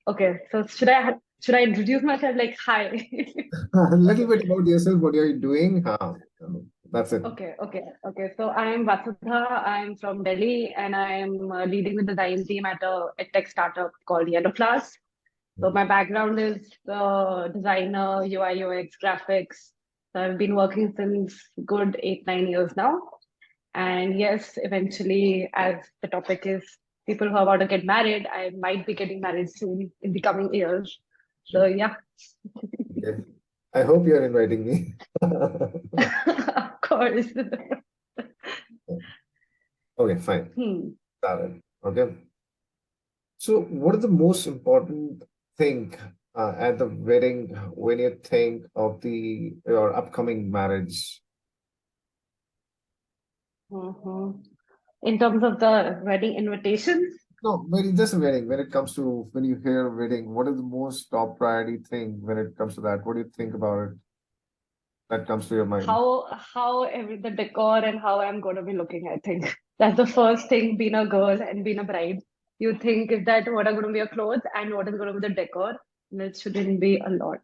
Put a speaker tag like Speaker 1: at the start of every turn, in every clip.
Speaker 1: Okay, so should I introduce myself like hi?
Speaker 2: A little
Speaker 1: Okay.
Speaker 2: bit about yourself, what are you doing? That's it.
Speaker 1: Okay. So I'm Vasudha. I'm from Delhi and I'm leading the design team at a tech startup called Yellow Class. So my background is designer, UI, UX, graphics. So I've been working since good 8, 9 years now. And yes, eventually, as the topic is people who are about to get married, I might be getting married soon in the coming years. So yeah,
Speaker 2: Okay. I hope you're inviting me.
Speaker 1: of course.
Speaker 2: Okay, fine.
Speaker 1: Hmm.
Speaker 2: Got it. Okay. So, what is the most important thing at the wedding when you think of your upcoming marriage?
Speaker 1: Mhm. In terms of the wedding invitations,
Speaker 2: No, when just a wedding, when it comes to when you hear wedding, what is the most top priority thing when it comes to that? What do you think about it that comes to your mind?
Speaker 1: the decor and how I'm going to be looking, I think. That's the first thing, being a girl and being a bride. You think is that what are going to be your clothes and what is going to be the decor, and it shouldn't be a lot.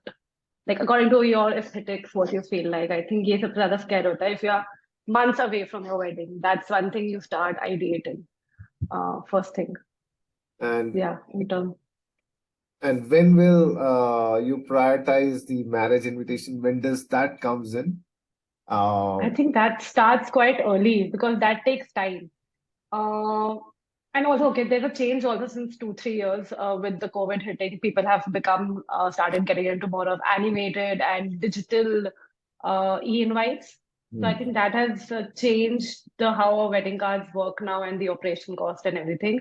Speaker 1: Like according to your aesthetics, what you feel like. I think ये सबसे ज़्यादा scare होता है if you are months away from your wedding. That's one thing you start ideating. First thing,
Speaker 2: And
Speaker 1: yeah. In terms,
Speaker 2: And when will you prioritize the marriage invitation? When does that comes in?
Speaker 1: I
Speaker 2: Um,
Speaker 1: think that starts quite early because that takes time. Uh, and also, okay, there's a change also since 2, 3 years with the COVID hitting. People have become started getting into more of animated and digital e-invites. So I
Speaker 2: hmm,
Speaker 1: think that has changed the how our wedding cards work now and the operation cost and everything.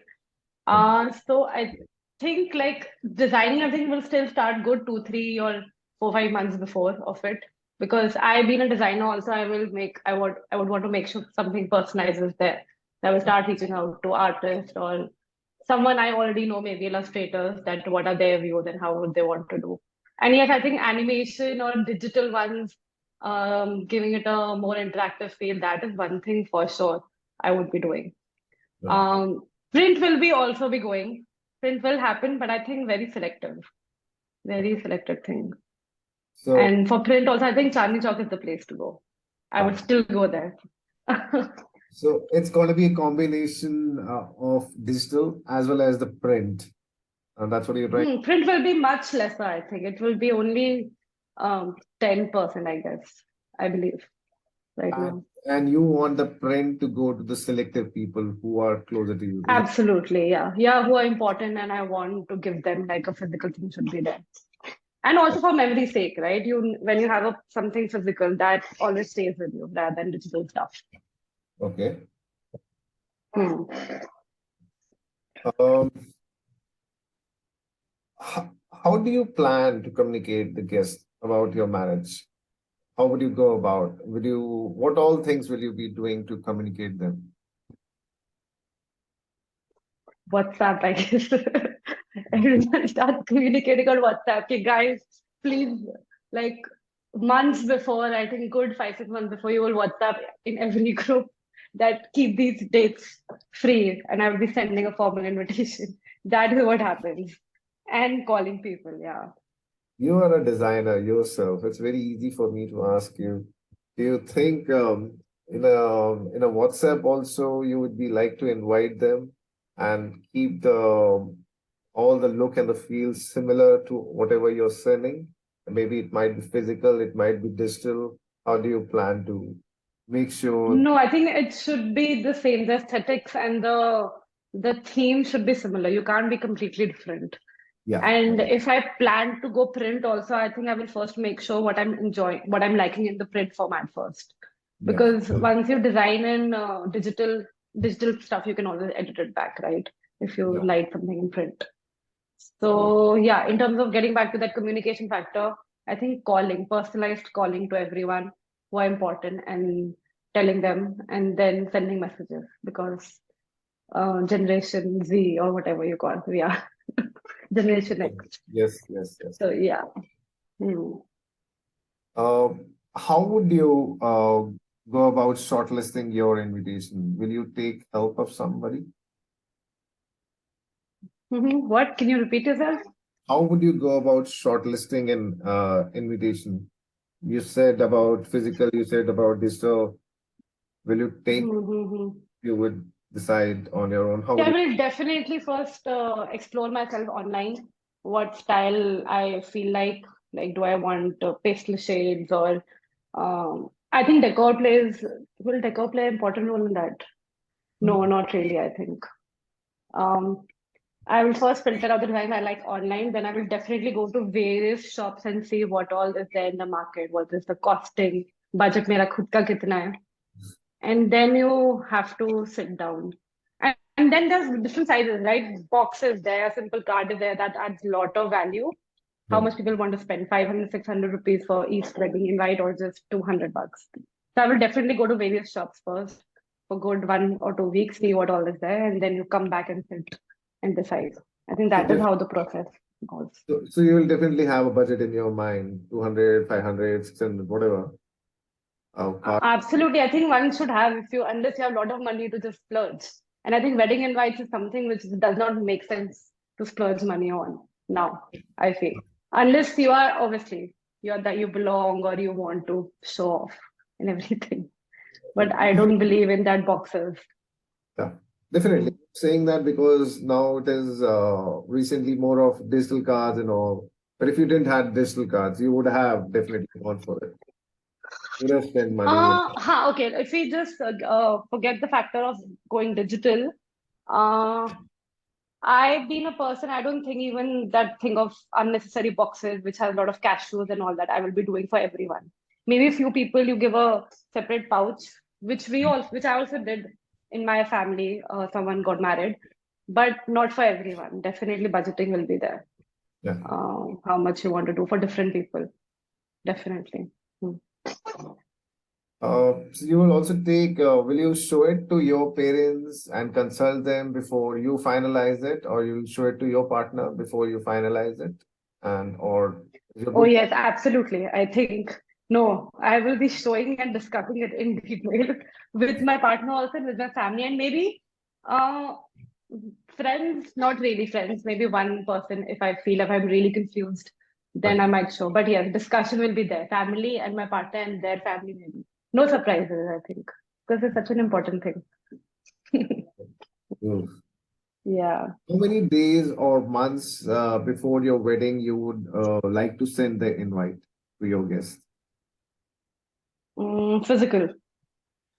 Speaker 2: hmm,
Speaker 1: So I think like designing everything will still start good 2, 3 or 4, 5 months before of it because I being a designer also I would want to make sure something personalized is there. I will start reaching out to artists or someone I already know, maybe illustrators, that what are their views and how would they want to do. And yes, I think animation or digital ones, giving it a more interactive feel, that is one thing for sure I would be doing.
Speaker 2: hmm.
Speaker 1: Print will be also be going. Print will happen, but I think very selected thing.
Speaker 2: So,
Speaker 1: And for print also, I think Chandni Chowk is the place to go. I would
Speaker 2: uh,
Speaker 1: still go there.
Speaker 2: so it's going to be a combination of digital as well as the print. And that's what you're trying.
Speaker 1: Print will be much lesser, I think. It will be only 10%, I guess. I believe right
Speaker 2: And,
Speaker 1: now.
Speaker 2: and you want the print to go to the selective people who are closer to you. Is it?
Speaker 1: Absolutely, yeah. Yeah, who are important and I want to give them like a physical thing should be there. And also for memory's sake, right? You when you have something physical that always stays with you rather than digital stuff.
Speaker 2: Okay.
Speaker 1: Hmm.
Speaker 2: Um, how do you plan to communicate the guests about your marriage? How would you go about? What all things will you be doing to communicate them?
Speaker 1: WhatsApp, I guess. Everyone starts communicating on WhatsApp. Okay, guys, please, like months before, I think good 5, 6 months before, you will WhatsApp in every group that keep these dates free, and I will be sending a formal invitation. That is what happens. And calling people, yeah.
Speaker 2: You are a designer yourself. It's very easy for me to ask you. Do you think in a WhatsApp also you would be like to invite them and keep the all the look and the feel similar to whatever you're sending? Maybe it might be physical, it might be digital. How do you plan to make sure?
Speaker 1: No, I think it should be the same. The aesthetics and the theme should be similar. You can't be completely different.
Speaker 2: Yeah.
Speaker 1: And if I plan to go print also, I think I will first make sure what I'm enjoying, what I'm liking in the print format first.
Speaker 2: Yeah.
Speaker 1: Because once you design in digital stuff, you can always edit it back, right? If you
Speaker 2: Yeah.
Speaker 1: like something in print. So yeah, in terms of getting back to that communication factor, I think calling, personalized calling to everyone who are important and telling them and then sending messages because Generation Z or whatever you call, yeah, Generation X.
Speaker 2: Yes, yes, yes.
Speaker 1: So yeah. Hmm.
Speaker 2: How would you go about shortlisting your invitation? Will you take help of somebody?
Speaker 1: What? Can you repeat yourself?
Speaker 2: how would you go about shortlisting an invitation? You said about physical, you said about digital. Will you take,
Speaker 1: Mm-hmm.
Speaker 2: you would decide on your own? How
Speaker 1: Yeah,
Speaker 2: would
Speaker 1: I
Speaker 2: you?
Speaker 1: will definitely first explore myself online. What style I feel like. Like, do I want pastel shades or I think will decor play an important role in that? No, not really, I think. Um, I will first filter out the design I like online, then I will definitely go to various shops and see what all is there in the market, what is the costing, budget मेरा खुद का कितना है. And then you have to sit down. And then there's different sizes, right? Boxes there, a simple card is there that adds a lot of value. How
Speaker 2: Yeah.
Speaker 1: much people want to spend 500, 600 rupees for each wedding invite or just 200 bucks. So I will definitely go to various shops first for good 1 or 2 weeks, see what all is there, and then you come back and sit and decide. I think
Speaker 2: So,
Speaker 1: that is how the process goes.
Speaker 2: so you will definitely have a budget in your mind, 200, 500, 600, whatever. Part.
Speaker 1: Absolutely. I think one should have, if you, unless you have a lot of money to just splurge. And I think wedding invites is something which does not make sense to splurge money on now, I feel. Unless you are, obviously, you're that you belong or you want to show off and everything. But I don't believe in that boxes.
Speaker 2: Yeah, definitely.
Speaker 1: Mm.
Speaker 2: Saying that because now it is recently more of digital cards and all. But if you didn't have digital cards, you would have definitely gone for it. You would have spent money. And,
Speaker 1: Okay. If we just forget the factor of going digital, uh, I've been a person, I don't think even that thing of unnecessary boxes, which has a lot of cashews and all that, I will be doing for everyone. Maybe a few people you give a separate pouch, which I also did in my family. Someone got married, but not for everyone. Definitely budgeting will be there.
Speaker 2: yeah.
Speaker 1: How much you want to do for different people. Definitely. Hmm.
Speaker 2: So you will also take, will you show it to your parents and consult them before you finalize it, or you'll show it to your partner before you finalize it? And or is your
Speaker 1: Oh,
Speaker 2: good?
Speaker 1: yes, absolutely. I think, no, I will be showing and discussing it in detail with my partner also and with my family and maybe uh, friends, not really friends, maybe one person if I'm really confused, then I might show. But yes, discussion will be there. Family and my partner and their family maybe. No surprises, I think, because it's such an important thing.
Speaker 2: Mm.
Speaker 1: Yeah.
Speaker 2: How many days or months before your wedding you would like to send the invite to your guest?
Speaker 1: Physical,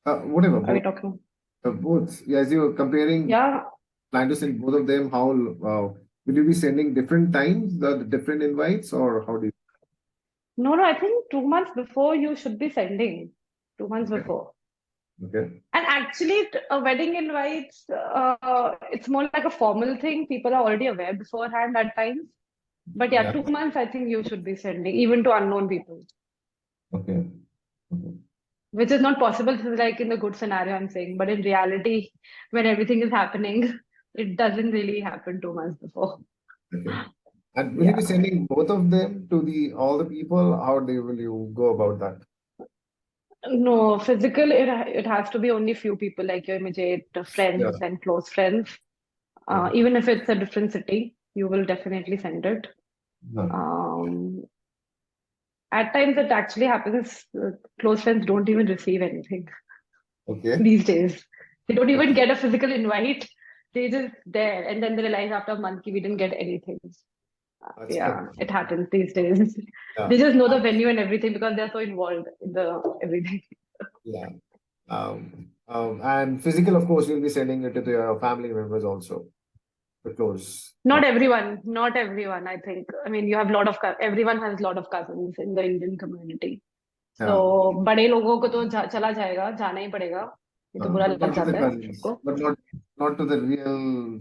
Speaker 2: Whatever,
Speaker 1: are we
Speaker 2: both.
Speaker 1: talking?
Speaker 2: Both. Yeah, as you're comparing,
Speaker 1: Yeah.
Speaker 2: plan to send both of them, how will you be sending different times, the different invites, or how do you?
Speaker 1: No, I think 2 months before you should be sending. 2 months
Speaker 2: Okay.
Speaker 1: before.
Speaker 2: Okay.
Speaker 1: And actually, a wedding invites, it's more like a formal thing. People are already aware beforehand at times. But yeah,
Speaker 2: Yeah.
Speaker 1: 2 months, I think you should be sending, even to unknown people,
Speaker 2: Okay. Okay.
Speaker 1: which is not possible. This is like in the good scenario, I'm saying. But in reality, when everything is happening, it doesn't really happen 2 months before.
Speaker 2: Okay. And will you be
Speaker 1: Yeah.
Speaker 2: sending both of them to the all the people? How do will you go about that?
Speaker 1: No, physical, it has to be only few people, like your immediate
Speaker 2: Yeah.
Speaker 1: friends and close friends.
Speaker 2: Okay.
Speaker 1: Even if it's a different city, you will definitely send it.
Speaker 2: Huh.
Speaker 1: Um, at times, it actually happens. Close friends don't even receive anything
Speaker 2: Okay.
Speaker 1: these days. They don't even
Speaker 2: Okay.
Speaker 1: get a physical invite. They just there, and then they realize after a month we didn't get anything.
Speaker 2: Acha.
Speaker 1: Yeah, it happens these days.
Speaker 2: Yeah.
Speaker 1: They just know the venue and everything because they're so involved in the everything.
Speaker 2: Yeah. And physical, of course, you'll be sending it to your family members also, the close.
Speaker 1: Not everyone, I think. I mean, you have a lot of, everyone has a lot of cousins in the Indian community.
Speaker 2: Yeah.
Speaker 1: तो बड़े लोगों को तो चला जाएगा जाना ही पड़ेगा ये तो बुरा
Speaker 2: But
Speaker 1: लग
Speaker 2: not to the
Speaker 1: जाता है
Speaker 2: cousins,
Speaker 1: सबको
Speaker 2: but not to the real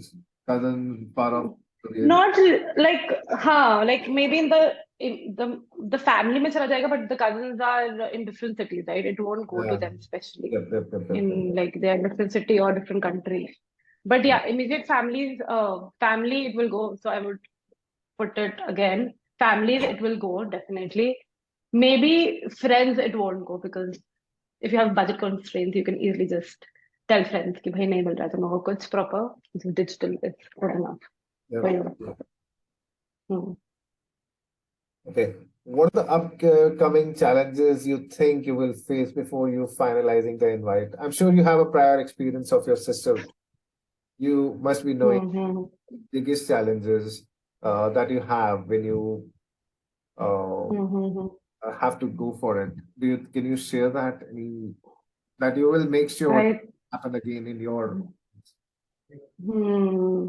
Speaker 2: cousin part of the real.
Speaker 1: not like हाँ like maybe in the family में चला जाएगा but the cousins are in different cities, right? It won't go to
Speaker 2: Yeah.
Speaker 1: them especially
Speaker 2: Yep, yep, yep, yep, yep.
Speaker 1: in like their different city or different country. But
Speaker 2: Yeah.
Speaker 1: yeah, immediate families, family it will go. So I would put it again. Families it will go definitely. Maybe friends it won't go because if you have budget constraints, you can easily just tell friends कि भाई नहीं मिल रहा है तुम लोगों को कुछ proper. This is digital. It's good enough for
Speaker 2: Yep.
Speaker 1: you. Hmm.
Speaker 2: Okay. What are the upcoming challenges you think you will face before you finalizing the invite? I'm sure you have a prior experience of your sister. You must be knowing
Speaker 1: Hmm. Hmm.
Speaker 2: biggest challenges that you have when you uh,
Speaker 1: Hmm. Hmm.
Speaker 2: have to go for it. Can you share that that you will make sure it
Speaker 1: I
Speaker 2: happen again in your
Speaker 1: hmm.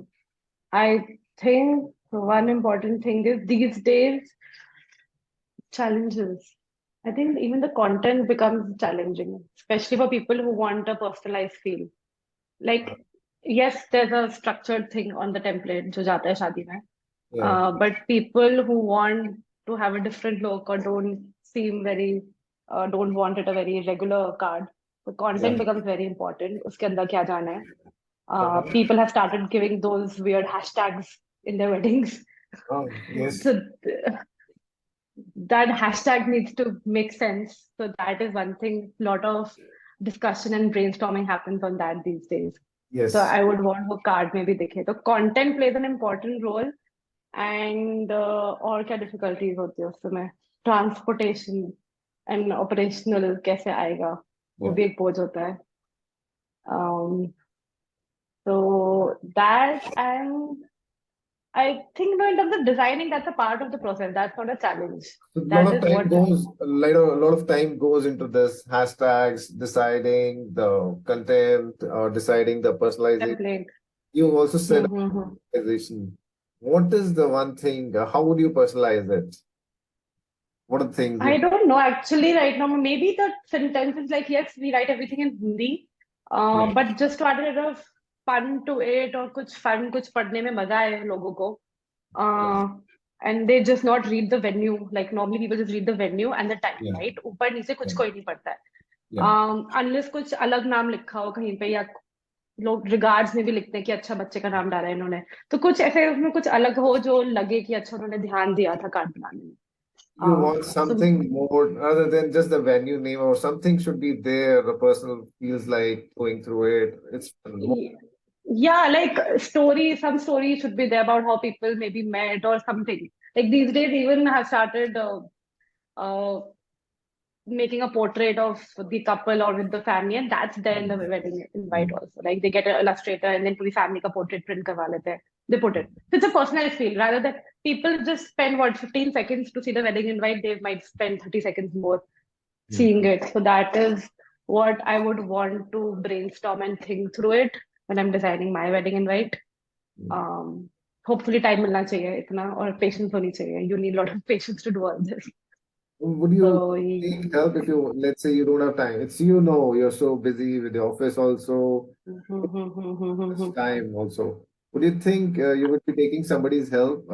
Speaker 1: I think one important thing is these days challenges. I think even the content becomes challenging, especially for people who want a personalized feel. Like, yes, there's a structured thing on the template, जो जाता है शादी में.
Speaker 2: yeah
Speaker 1: But people who want to have a different look or don't want it a very regular card, the
Speaker 2: yeah
Speaker 1: content becomes very important. उसके अंदर क्या जाना है?
Speaker 2: uh-huh.
Speaker 1: People have started giving those weird hashtags in their weddings.
Speaker 2: Oh yes
Speaker 1: So that hashtag needs to make sense. So that is one thing. A lot of discussion and brainstorming happens on that these days. So
Speaker 2: yes
Speaker 1: I would want वो card में भी दिखे. So content plays an important role. And और क्या difficulties होती है उसमें? Transportation and operational कैसे आएगा? वो
Speaker 2: yeah
Speaker 1: भी एक बोझ होता है. Um, so that and I think no, in terms of designing, that's a part of the process. That's not a challenge.
Speaker 2: so a lot
Speaker 1: That
Speaker 2: of
Speaker 1: is
Speaker 2: time
Speaker 1: what
Speaker 2: goes like a lot of time goes into this hashtags deciding the content or deciding the personalization.
Speaker 1: template.
Speaker 2: You also said
Speaker 1: Mm-hmm.
Speaker 2: personalization. What is the one thing? How would you personalize it? What are the things
Speaker 1: I
Speaker 2: you?
Speaker 1: don't know actually right now. Maybe the sentence is like, yes, we write everything in Hindi,
Speaker 2: Yeah,
Speaker 1: but just to add a little fun to it or कुछ fun कुछ पढ़ने में मजा है लोगों को. Uh, and they just not read the venue. Like normally people just read the venue and the time,
Speaker 2: yeah,
Speaker 1: right? ऊपर नीचे
Speaker 2: yeah,
Speaker 1: कुछ कोई नहीं पढ़ता है.
Speaker 2: yeah.
Speaker 1: Unless कुछ अलग नाम लिखा हो कहीं पे या लोग रिगार्ड्स में भी लिखते हैं कि अच्छा बच्चे का नाम डाला है इन्होंने. तो कुछ ऐसे उसमें कुछ अलग हो जो लगे कि अच्छा उन्होंने ध्यान दिया था कार्ड बनाने में.
Speaker 2: You want
Speaker 1: So
Speaker 2: something more other than just the venue name, or something should be there. The person feels like going through it. It's more,
Speaker 1: yeah, like some story should be there about how people maybe met or something. Like these days, even have started uh, making a portrait of the couple or with the family, and that's there in the wedding invite also. Like they get an illustrator and then puri family ka portrait print karwa lete hain. They put it. So it's a personalized feel rather than people just spend what 15 seconds to see the wedding invite. They might spend 30 seconds more seeing it. So that is what I would want to brainstorm and think through it when I'm designing my wedding invite. Um, hopefully time milna chahiye itna or patience honi chahiye. You need a lot of patience to do all this.
Speaker 2: would you
Speaker 1: So
Speaker 2: take help if you, let's say, you don't have time? It's you're so busy with the office also, this time also. Would you think you would be taking somebody's help?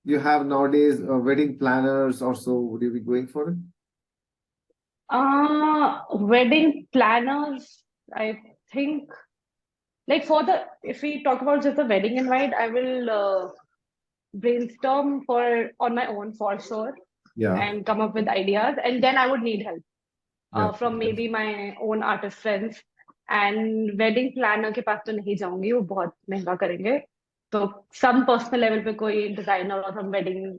Speaker 2: You have nowadays wedding planners or so. Would you be going for it?
Speaker 1: wedding planners, I think, like if we talk about just the wedding invite, I will brainstorm on my own for sure
Speaker 2: Yeah,
Speaker 1: and come up with ideas, and then I would need help
Speaker 2: yeah.
Speaker 1: from maybe my own artist friends. And wedding planner के पास तो नहीं जाऊंगी वो बहुत महंगा करेंगे तो some personal level पे कोई designer or some wedding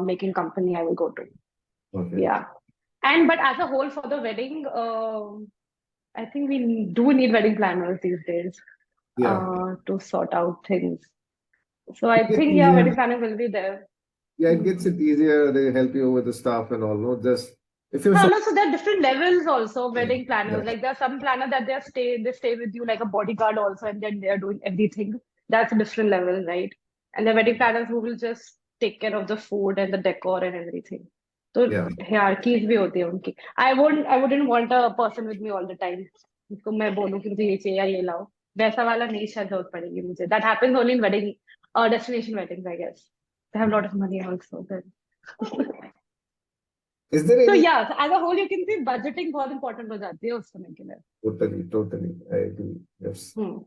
Speaker 1: making company I will go to.
Speaker 2: Okay.
Speaker 1: Yeah. And but as a whole for the wedding, I think we do need wedding planners these days
Speaker 2: Yeah.
Speaker 1: to sort out things. So I
Speaker 2: It gets
Speaker 1: think yeah,
Speaker 2: easier.
Speaker 1: wedding planner will be there.
Speaker 2: Yeah, it
Speaker 1: Hmm.
Speaker 2: gets it easier. They help you with the stuff and all. Not just if you're
Speaker 1: No,
Speaker 2: so.
Speaker 1: no, so there are different levels also of
Speaker 2: Yeah,
Speaker 1: wedding
Speaker 2: yeah,
Speaker 1: planners. Like there are some planner that they stay with you like a bodyguard also, and then they are doing everything. That's a different level, right? And the wedding planners who will just take care of the food and the decor and everything. So
Speaker 2: yeah.
Speaker 1: hierarchies भी होती है उनकी. I wouldn't want a person with me all the time. जिसको मैं बोलूँ कि मुझे ये चाहिए या ये लाओ. वैसा वाला नहीं शायद जरूरत पड़ेगी मुझे. That happens only in destination weddings, I guess. They have a lot of money also then.
Speaker 2: Is there
Speaker 1: So
Speaker 2: any
Speaker 1: yeah, so as a whole, you can see budgeting बहुत important हो जाती है उस समय के लिए.
Speaker 2: totally, totally, I agree. Yes.
Speaker 1: Hmm.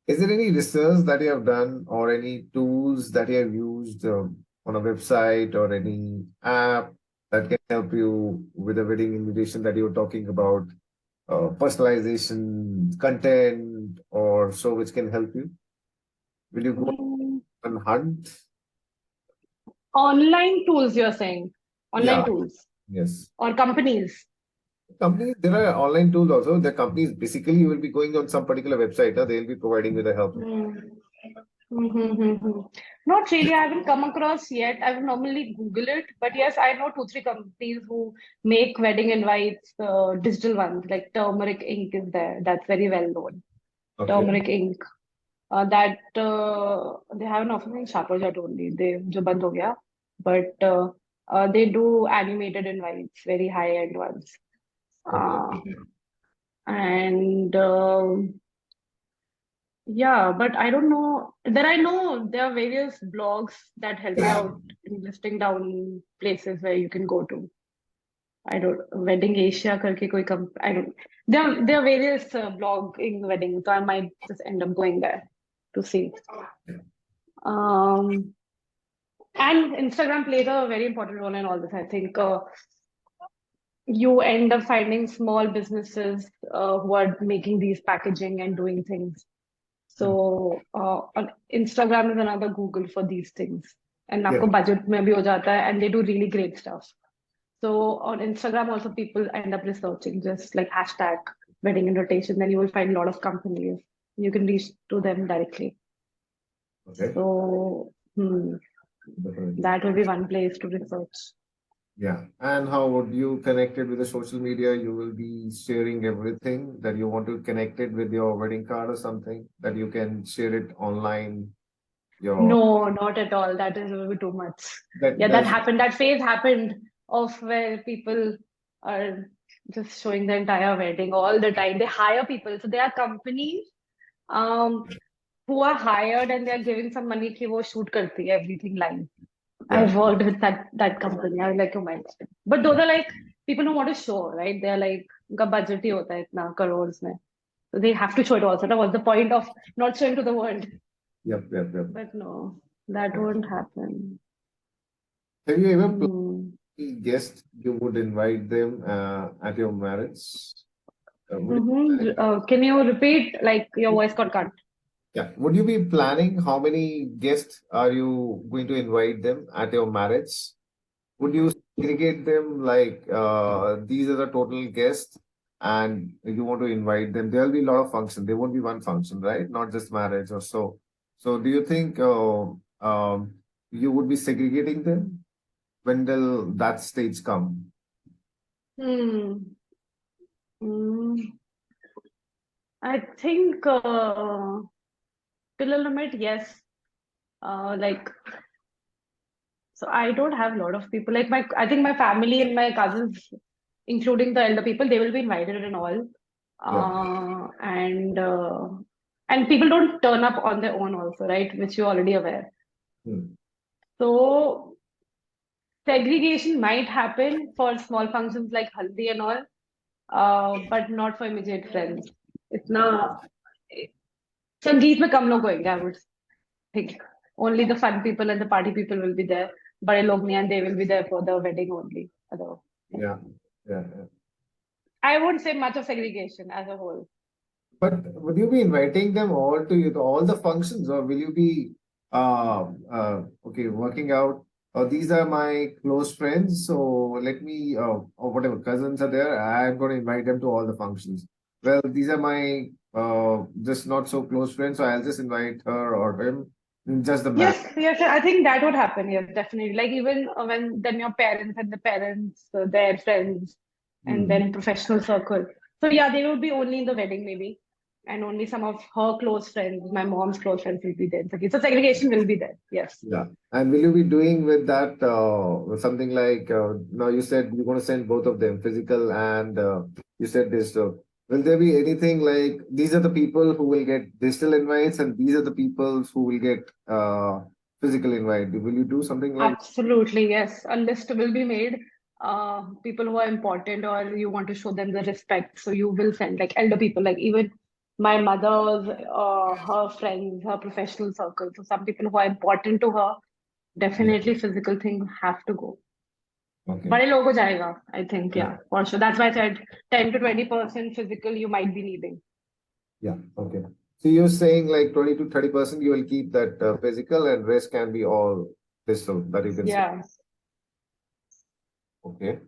Speaker 2: Is there any research that you have done or any tools that you have used on a website or any app that can help you with a wedding invitation that you were talking about, personalization, content, or so which can help you? Will you go
Speaker 1: Hmm.
Speaker 2: on hunt?
Speaker 1: Online tools, you're saying? Online
Speaker 2: Yeah,
Speaker 1: tools
Speaker 2: yes.
Speaker 1: or companies?
Speaker 2: Companies, there are online tools also. The companies basically you will be going on some particular website, they'll be providing you the help.
Speaker 1: Hmm. Mm-hmm. Not really. I haven't come across yet. I would normally Google it, but yes, I know two, three companies who make wedding invites, digital ones, like Turmeric Ink is there. That's very well known.
Speaker 2: Okay.
Speaker 1: Turmeric Ink. That they have an office in Shapoorjat only. They जो बंद हो गया, but they do animated invites, very high end ones.
Speaker 2: Okay.
Speaker 1: Uh, and Yeah, but I don't know. I know there are various blogs that help you out in listing down places where you can go to. I don't Wedding Asia करके कोई I don't. There are various blogging weddings, so I might just end up going there to see. Um, and Instagram plays a very important role in all this. I think you end up finding small businesses who are making these packaging and doing things. So on Instagram is another Google for these things. And
Speaker 2: Yeah.
Speaker 1: आपको budget में भी हो जाता है, and they do really great stuff. So on Instagram also people end up researching just like hashtag wedding invitation, then you will find a lot of companies. You can reach to them directly.
Speaker 2: Okay.
Speaker 1: So
Speaker 2: Definitely.
Speaker 1: that will be one place to research.
Speaker 2: Yeah. And how would you connect it with the social media? You will be sharing everything that you want to connect it with your wedding card or something that you can share it online. Your
Speaker 1: No, not at all. That is a little bit too much.
Speaker 2: that
Speaker 1: Yeah, that
Speaker 2: that's
Speaker 1: happened. That phase happened of where people are just showing the entire wedding all the time. They hire people. So there are companies um who are hired and they are giving some money कि वो shoot करती है everything live.
Speaker 2: yeah.
Speaker 1: I've worked with that company. I was like, oh my God. But those are like people who want to show, right? They're like उनका budget ही होता है इतना crores में. So they have to show it also. That was the point of not showing to the world.
Speaker 2: Yep.
Speaker 1: But no, that won't happen.
Speaker 2: Have you ever
Speaker 1: Hmm.
Speaker 2: planned guest you would invite them at your marriage? Would you be
Speaker 1: Mm-hmm.
Speaker 2: planning that?
Speaker 1: Can you repeat? Like your voice got cut.
Speaker 2: Yeah. Would you be planning how many guests are you going to invite them at your marriage? Would you segregate them like these are the total guests and you want to invite them? There'll be a lot of functions. There won't be one function, right? Not just marriage or so. So do you think you would be segregating them? When will that stage come?
Speaker 1: Hmm. Mm. I think till a limit, yes. Like so, I don't have a lot of people. Like I think my family and my cousins, including the elder people, they will be invited and all.
Speaker 2: Yeah.
Speaker 1: Uh, and uh, and people don't turn up on their own also, right? Which you're already aware.
Speaker 2: Hmm.
Speaker 1: So segregation might happen for small functions like haldi and all, but not for immediate friends. इतना संगीत में कम लोग होंगे, I would think. Only the fun people and the party people will be there. बड़े लोग नहीं, and they will be there for the wedding only. So,
Speaker 2: Yeah. Yeah.
Speaker 1: I won't say much of segregation as a whole.
Speaker 2: But would you be inviting them all to you to all the functions, or will you be okay working out? These are my close friends, so let me or whatever cousins are there. I'm going to invite them to all the functions. Well, these are my just not so close friends, so I'll just invite her or him in just the marriage.
Speaker 1: Yes, I think that would happen. Yes, definitely. Like even when then your parents and the parents, their friends, and
Speaker 2: Hmm.
Speaker 1: then professional circle. So yeah, they would be only in the wedding maybe, and only some of her close friends, my mom's close friends will be there. So segregation will be there. Yes.
Speaker 2: Yeah. And will you be doing with that something like now you said you're going to send both of them, physical and you said this. So will there be anything like these are the people who will get digital invites and these are the people who will get physical invite? Will you do something like
Speaker 1: Absolutely, yes. A list will be made. People who are important, or you want to show them the respect. So you will send like elder people, like even my mother's, her friends, her professional circle. So some people who are important to her,
Speaker 2: yeah.
Speaker 1: definitely physical thing have to go.
Speaker 2: Okay.
Speaker 1: बड़े लोगों को जाएगा, I think,
Speaker 2: Yeah.
Speaker 1: yeah, for sure. That's why I said 10 to 20% physical you might be needing.
Speaker 2: Yeah. Okay. So you're saying like 20 to 30% you will keep that physical and rest can be all This so that you can say.
Speaker 1: Yeah.
Speaker 2: Okay.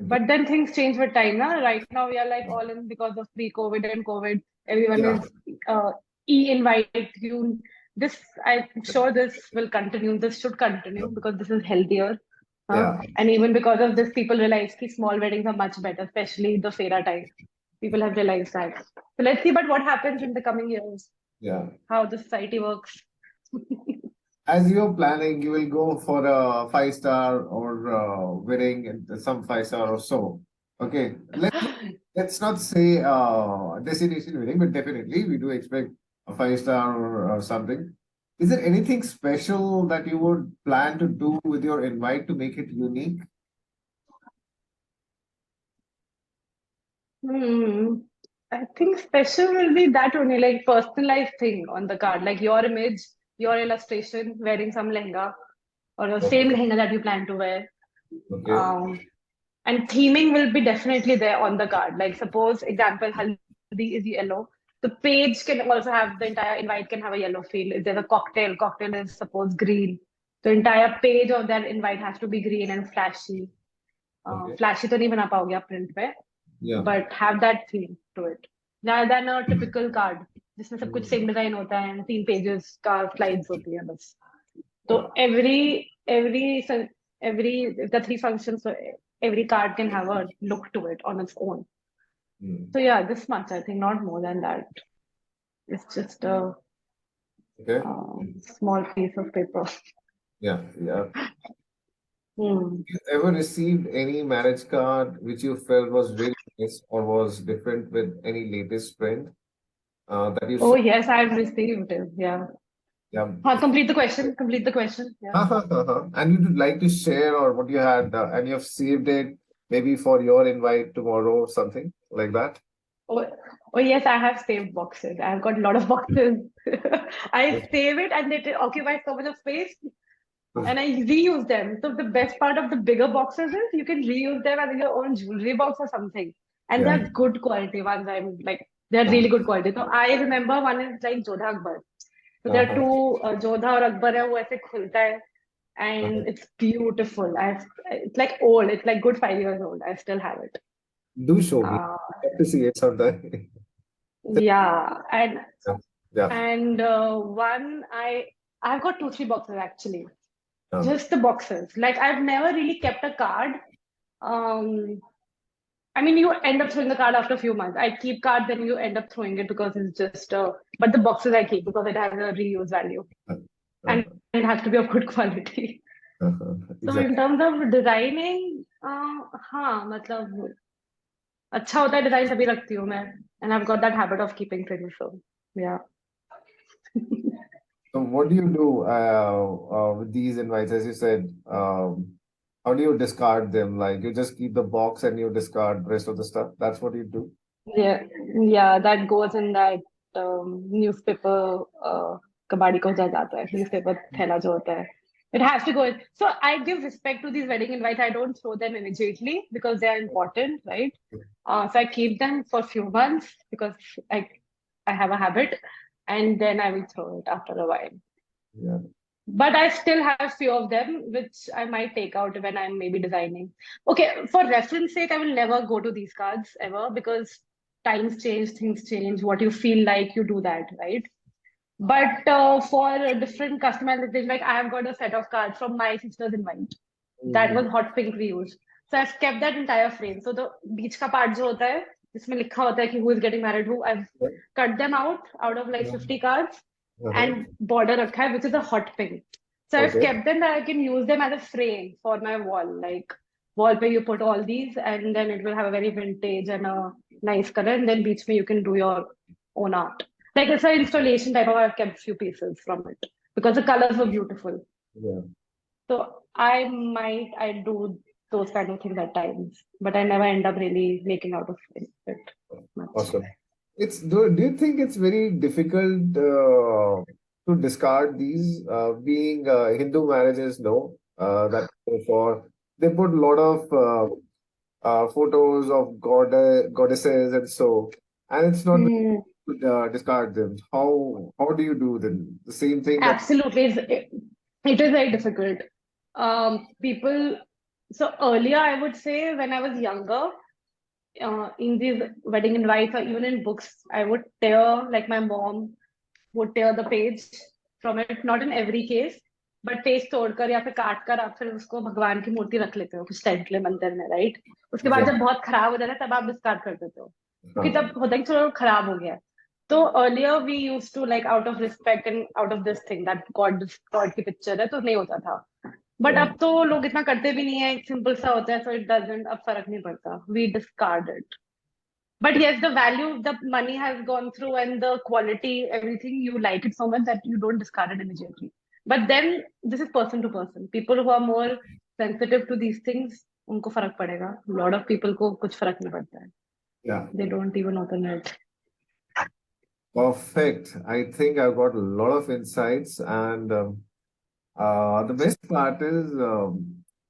Speaker 1: But then things change with time. Na? Right now, we are like all in because of pre-COVID and COVID. Everyone
Speaker 2: Yeah.
Speaker 1: is e-invite you. This, I'm sure this will continue. This should continue because this is healthier.
Speaker 2: Yeah.
Speaker 1: And even because of this, people realize that small weddings are much better, especially the Fera time. People have realized that. So let's see, but what happens in the coming years,
Speaker 2: Yeah.
Speaker 1: how the society works.
Speaker 2: As you're planning, you will go for a 5 star or wedding and some 5 star or so. Okay. Let's not say destination wedding, but definitely we do expect a 5 star or something. Is there anything special that you would plan to do with your invite to make it unique?
Speaker 1: Hmm. I think special will be that only like personalized thing on the card, like your image, your illustration, wearing some lehenga or the same
Speaker 2: Okay.
Speaker 1: lehenga that you plan to wear.
Speaker 2: Okay.
Speaker 1: Um, and theming will be definitely there on the card. Like suppose example, haldi is yellow. The page can also have the entire invite can have a yellow feel. If there's a cocktail is suppose green. The entire page of that invite has to be green and flashy.
Speaker 2: Okay.
Speaker 1: Flashy तो नहीं बना पाओगे आप print पे,
Speaker 2: Yeah.
Speaker 1: but have that theme to it rather than a typical card जिसमें सब कुछ
Speaker 2: Mm.
Speaker 1: same design होता है and 3 pages का slides होती है बस. So
Speaker 2: Yeah.
Speaker 1: every the three functions, so every card can have a look to it on its own.
Speaker 2: Mm.
Speaker 1: So yeah, this much I think, not more than that. It's just a
Speaker 2: Okay.
Speaker 1: small piece of paper.
Speaker 2: Yeah. Yeah.
Speaker 1: Hmm.
Speaker 2: You ever received any marriage card which you felt was very nice or was different with any latest trend that you
Speaker 1: Oh
Speaker 2: saw?
Speaker 1: yes, I've received it. Yeah.
Speaker 2: Yeah.
Speaker 1: Complete the question. Complete the question. Yeah.
Speaker 2: And you would like to share or what you had and you have saved it maybe for your invite tomorrow or something like that?
Speaker 1: Oh, oh yes, I have saved boxes. I've got a lot of boxes. I save it and they occupy so much of space and I reuse them. So the best part of the bigger boxes is you can reuse them as your own jewelry box or something. And
Speaker 2: Yeah.
Speaker 1: they're good quality ones. I'm like, they're really good quality. So I remember one is like Jodha Akbar. So there are
Speaker 2: Uh-huh.
Speaker 1: two Jodha or Akbar hai, wo aise khulta hai,
Speaker 2: Uh-huh.
Speaker 1: and it's beautiful. It's like old. It's like good 5 years old. I still have it.
Speaker 2: Do show me.
Speaker 1: Uh,
Speaker 2: Love to see it sometime.
Speaker 1: yeah, and
Speaker 2: Yeah. Yeah.
Speaker 1: And one, I've got two, three boxes actually.
Speaker 2: Uh,
Speaker 1: Just the boxes. Like I've never really kept a card. Um, I mean, you end up throwing the card after a few months. I keep card, then you end up throwing it because it's just. But the boxes I keep because it has a reuse value
Speaker 2: uh,
Speaker 1: and it has to be of good quality. So
Speaker 2: exactly.
Speaker 1: in terms of designing, हाँ मतलब अच्छा होता है design तभी रखती हूँ मैं. And I've got that habit of keeping things. So yeah.
Speaker 2: So what do you do with these invites? As you said, how do you discard them? Like you just keep the box and you discard the rest of the stuff. That's what you do.
Speaker 1: Yeah, yeah, that goes in that newspaper कबाड़ी को जा जाता है newspaper थैला जो होता है. It has to go in. So I give respect to these wedding invites. I don't throw them immediately because they are important, right? So I keep them for a few months because I have a habit, and then I will throw it after a while.
Speaker 2: Yeah.
Speaker 1: But I still have few of them which I might take out when I'm maybe designing. Okay, for reference sake, I will never go to these cards ever because times change, things change. What you feel like, you do that, right? But for a different customization, like I have got a set of cards from my sister's invite. That
Speaker 2: Mhm.
Speaker 1: was hot pink we used. So I've kept that entire frame. So the बीच का part जो होता है, जिसमें लिखा होता है कि who is getting married who, I've cut them out of like 50 cards
Speaker 2: Uh-huh.
Speaker 1: and border rakha hai, which is a hot pink. So I've
Speaker 2: Okay.
Speaker 1: kept them that I can use them as a frame for my wall. Like wall pe you put all these and then it will have a very vintage and a nice color. And then beach mein you can do your own art. Like it's an installation type of, I've kept few pieces from it because the colors were beautiful.
Speaker 2: Yeah.
Speaker 1: So I do those kind of things at times, but I never end up really making out of it much.
Speaker 2: Awesome. Do you think it's very difficult to discard these being Hindu marriages? No, that for they put a lot of photos of goddesses and so, and it's not
Speaker 1: Hmm.
Speaker 2: good to discard them. How do you do then? The same thing that
Speaker 1: Absolutely. It is very difficult. People, so earlier, I would say when I was younger, in these wedding invites or even in books, I would tear, like my mom would tear the page from it, not in every case, but page तोड़कर या फिर काट कर आप फिर उसको भगवान की मूर्ति रख लेते हो कुछ टाइम के लिए मंदिर में, राइट? उसके बाद जब
Speaker 2: Exactly.
Speaker 1: बहुत खराब हो जाता है तब आप डिस्कार्ड कर देते हो, क्योंकि
Speaker 2: हाँ,
Speaker 1: तब होता है कि चलो खराब हो गया है। तो earlier we use to like out of respect and out of this thing that god की पिक्चर है तो नहीं होता था। बट
Speaker 2: yeah,
Speaker 1: अब तो लोग इतना करते भी नहीं है, एक सिंपल सा होता है, सो इट डजंट, अब फर्क नहीं पड़ता, we discard it. But yes, the value, the money has gone through and the quality, everything, you like it so much that you don't discard it immediately. But then this is person to person. People who are more sensitive to these things, उनको फर्क पड़ेगा। A lot of people को कुछ फर्क नहीं पड़ता है।
Speaker 2: yeah.
Speaker 1: They don't even open it.
Speaker 2: Perfect. I think I've got a lot of insights, and the best part is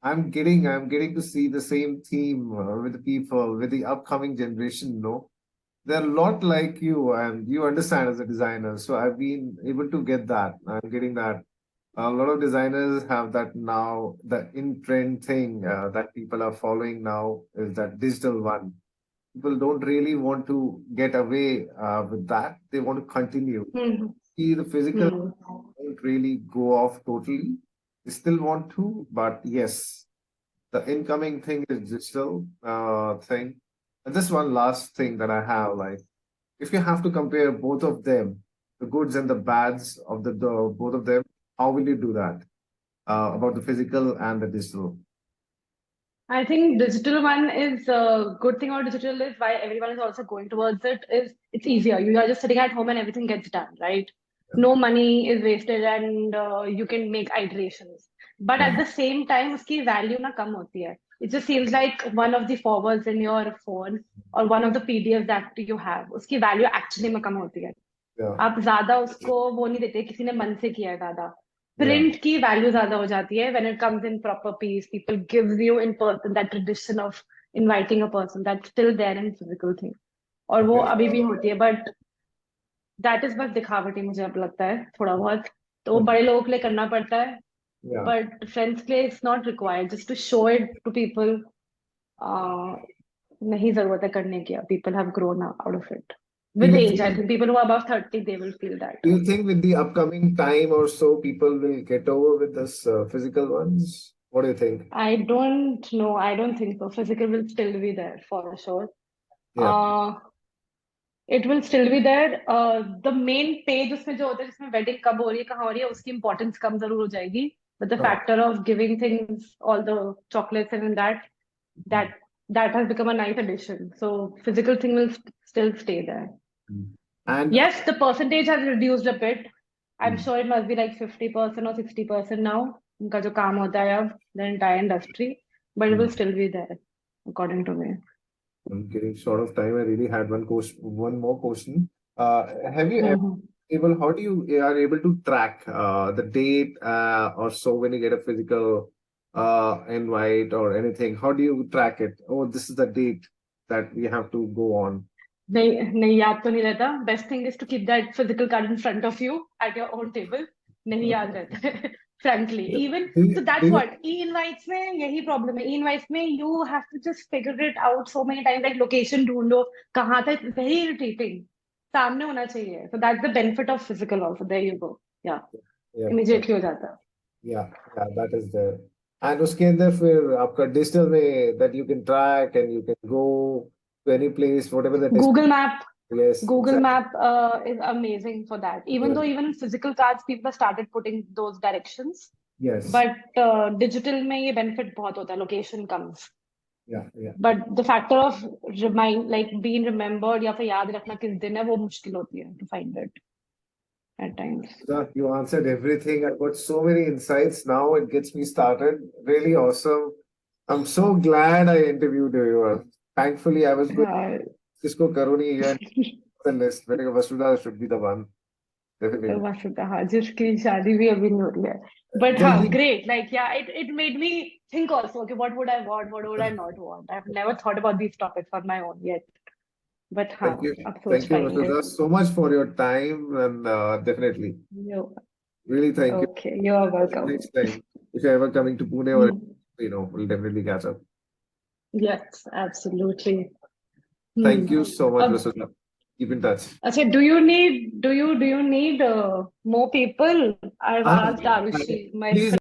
Speaker 2: I'm getting to see the same theme with the people, with the upcoming generation. No, they're a lot like you, and you understand as a designer. So I've been able to get that. I'm getting that. A lot of designers have that now. The in trend thing that people are following now is that digital one. People don't really want to get away with that. They want to continue.
Speaker 1: Hmm.
Speaker 2: See, the physical
Speaker 1: Hmm.
Speaker 2: don't really go off totally. They still want to, but yes, the incoming thing is digital thing. And this one last thing that I have, like, if you have to compare both of them, the goods and the bads of the both of them, how will you do that? About the physical and the digital.
Speaker 1: I think digital one is a good thing about digital is why everyone is also going towards it is it's easier. You are just sitting at home and everything gets done, right? No money is wasted and you can make iterations. But
Speaker 2: Yeah,
Speaker 1: at the same time, उसकी value ना कम होती है. It just seems like one of the forwards in your phone or one of the PDFs that you have. उसकी value actually में कम होती है.
Speaker 2: yeah,
Speaker 1: आप ज्यादा उसको वो नहीं देते, किसी ने मन से किया है ज्यादा।
Speaker 2: yeah.
Speaker 1: प्रिंट की वैल्यू ज्यादा हो जाती है when it comes in proper piece, people gives you in person that tradition of inviting a person that still there in physical thing, और वो
Speaker 2: Okay.
Speaker 1: अभी भी होती है, बट दैट इज बस दिखावटी मुझे अब लगता है थोड़ा बहुत। तो वो बड़े लोगों के लिए करना पड़ता है,
Speaker 2: Yeah.
Speaker 1: बट फ्रेंड्स के लिए it's not required, just to show it to people. नहीं जरूरत है करने की, people have grown out of it
Speaker 2: Do
Speaker 1: with
Speaker 2: you
Speaker 1: age. I
Speaker 2: think
Speaker 1: think people who are above 30, they will feel that.
Speaker 2: do you think with the upcoming time or so people will get over with this physical ones? What do you think?
Speaker 1: I don't know. I don't think so. Physical will still be there for sure.
Speaker 2: Yeah.
Speaker 1: It will still be there. The main page उसमें जो होता है जिसमें wedding कब हो रही है कहाँ हो रही है उसकी importance कम जरूर हो जाएगी. But the
Speaker 2: Huh.
Speaker 1: factor of giving things, all the chocolates and that that has become a nice addition. So physical thing will still stay there.
Speaker 2: Mm. And
Speaker 1: Yes, the percentage has reduced a bit. I'm
Speaker 2: mm,
Speaker 1: sure it must be like 50% or 60% now. उनका जो काम होता है अब, the entire industry, but it will
Speaker 2: mm,
Speaker 1: still be there, according to me.
Speaker 2: I'm getting short of time. I really had one more question. Have you ever
Speaker 1: Mhm.
Speaker 2: able? How do you are able to track the date or so when you get a physical invite or anything? How do you track it? Oh, this is the date that we have to go on.
Speaker 1: नहीं नहीं याद तो नहीं रहता. Best thing is to keep that physical card in front of you at your own table. नहीं याद रहता है. Frankly, even
Speaker 2: Do
Speaker 1: so
Speaker 2: you, do
Speaker 1: that's
Speaker 2: you,
Speaker 1: what e-invites में यही problem है. E-invites में you have to just figure it out so many times, like location ढूंढो कहाँ था. It's very irritating. सामने होना चाहिए. So that's the benefit of physical also. There you go. Yeah,
Speaker 2: yeah, yeah.
Speaker 1: immediately हो जाता है.
Speaker 2: Yeah, yeah, that is there. And उसके अंदर फिर आपका डिजिटल में that you can track and you can go to any place, whatever the
Speaker 1: Google
Speaker 2: destination.
Speaker 1: Map.
Speaker 2: Yes,
Speaker 1: Google
Speaker 2: exactly.
Speaker 1: Map is amazing for that. Even
Speaker 2: Yeah.
Speaker 1: though even in physical cards, people have started putting those directions.
Speaker 2: Yes.
Speaker 1: But digital में ये benefit बहुत होता है, location comes.
Speaker 2: Yeah, yeah.
Speaker 1: But the factor of remind, like being remembered या फिर याद रखना किस दिन है वो मुश्किल होती है to find it at times.
Speaker 2: So you answered everything. I've got so many insights now. It gets me started. Really awesome. I'm so glad I interviewed you. Thankfully, I was going
Speaker 1: हाँ,
Speaker 2: Cisco Karuni and the list. But Vasudha should be the one.
Speaker 1: तो
Speaker 2: Definitely.
Speaker 1: बस हाँ जिसकी शादी भी अभी नहीं हो रही है. But हाँ,
Speaker 2: Jaldi.
Speaker 1: great. Like yeah, it made me think also. Okay, what would I want? What would I not want? I've never thought about these topics on my own yet. But हाँ,
Speaker 2: Thank you.
Speaker 1: अब सोच
Speaker 2: Thank you,
Speaker 1: पाएंगे.
Speaker 2: Vasudha, so much for your time and definitely.
Speaker 1: Yo,
Speaker 2: Really, thank you.
Speaker 1: Okay, you are welcome.
Speaker 2: Next time, if you're ever coming to Pune or
Speaker 1: Hmm.
Speaker 2: we'll definitely catch up.
Speaker 1: Yes, absolutely.
Speaker 2: Thank
Speaker 1: Hmm.
Speaker 2: you so much,
Speaker 1: Uh,
Speaker 2: Vasudha. Keep in touch.
Speaker 1: अच्छा, do you need more people? I've
Speaker 2: Ah,
Speaker 1: asked Arushi, my
Speaker 2: please